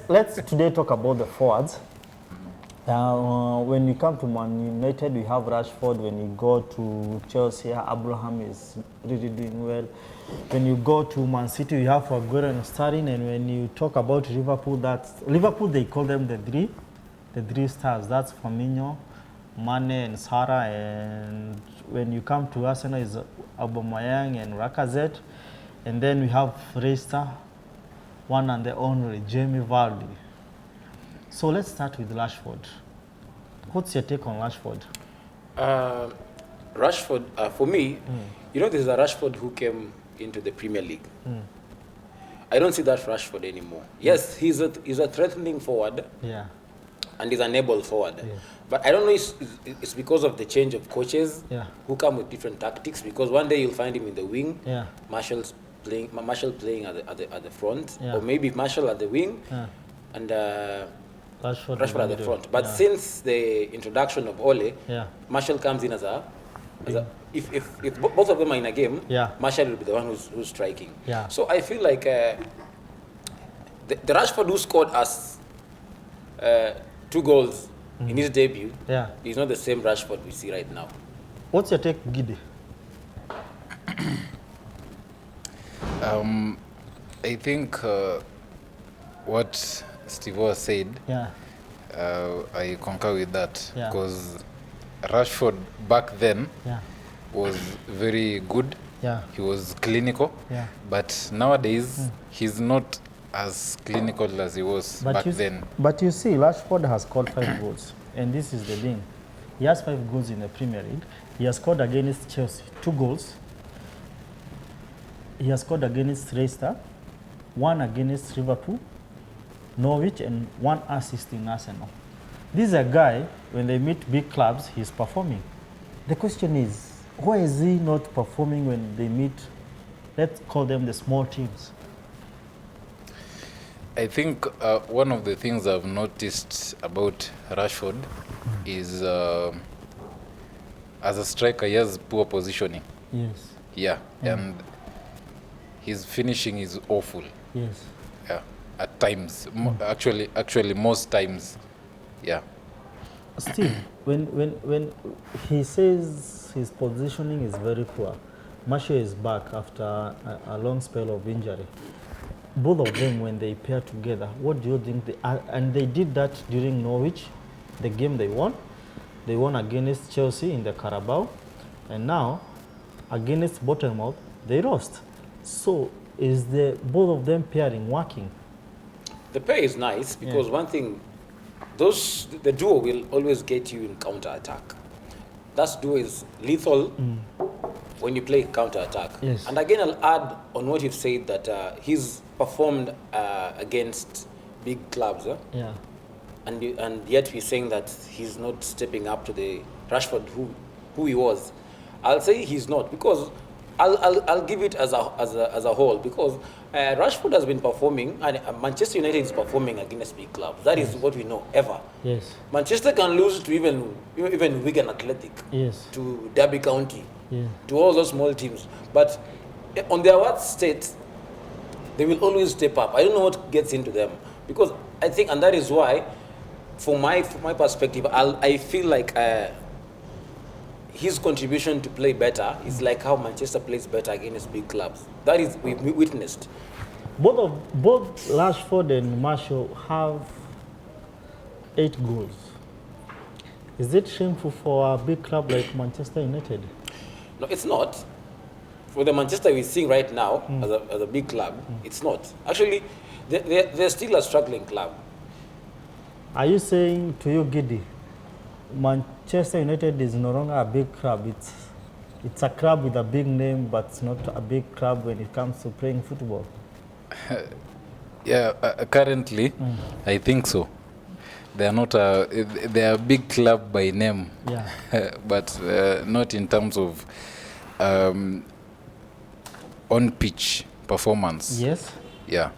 let's today talk about the forwards. When you come to Man United, we have Rashford. When you go to Chelsea, Abraham is really doing well. When you go to Man City, you have Aguero and Sterling. And when you talk about Liverpool, they call them the three stars. That's Firmino, Mane, and Salah. And when you come to Arsenal, is Aubameyang and Lacazette. And then we have Leicester, one and the only Jamie Vardy. So let's start with Rashford. What's your take on Rashford? Rashford, for me, there's a Rashford who came into the Premier League. I don't see that Rashford anymore. Yes, he's a threatening forward. Yeah. And he's an able forward. Yeah. But I don't know if it's because of the change of coaches who come with different tactics. Because one day you'll find him in the wing, Marshall playing at the front, or maybe Marshall at the wing, and Rashford at the front. But since the introduction of Ole, Marshall comes in if both of them are in a game, Marshall will be the one who's striking. So I feel like the Rashford who scored us 2 goals in his debut is not the same Rashford we see right now. What's your take, Gide? I think what Steve was said, I concur with that, because Rashford back then was very good. He was clinical, but nowadays he's not as clinical as he was back then. But you see, Rashford has scored 5 goals, and this is the thing. He has 5 goals in the Premier League. He has scored against Chelsea 2 goals. He has scored against Leicester, 1 against Liverpool, Norwich, and 1 assist in Arsenal. This is a guy, when they meet big clubs, he's performing. The question is, why is he not performing when they meet, let's call them the small teams? I think one of the things I've noticed about Rashford is as a striker, he has poor positioning. Yes. Yeah, and his finishing is awful. Yes. Yeah, at times. Actually, most times. Yeah. Still, when he says his positioning is very poor, Martial is back after a long spell of injury. Both of them, when they pair together, what do you think they are? And they did that during Norwich, the game they won. They won against Chelsea in the Carabao, and now against Bournemouth, they lost. So is the both of them pairing working? The pair is nice because one thing, the duo will always get you in counter-attack. That duo is lethal when you play counter-attack. Yes. And again, I'll add on what you've said that he's performed against big clubs. Yeah. And yet we're saying that he's not stepping up to the Rashford who he was. I'll say he's not, because I'll give it as a whole, because Rashford has been performing, and Manchester United is performing against big clubs. That is what we know ever. Yes. Manchester can lose to even Wigan Athletic, to Derby County, to all those small teams. But on their worst state, they will always step up. I don't know what gets into them, because I think, and that is why, from my perspective, I feel like his contribution to play better is like how Manchester plays better against big clubs. That is, we witnessed. Both Rashford and Martial have 8 goals. Is it shameful for a big club like Manchester United? No, it's not. For the Manchester we're seeing right now as a big club, it's not. Actually, they're still a struggling club. Are you saying to you, Gidi, Manchester United is no longer a big club? It's a club with a big name, but it's not a big club when it comes to playing football. Currently, I think so. They are not they are a big club by name, but not in terms of on pitch performance. Yes. Yeah.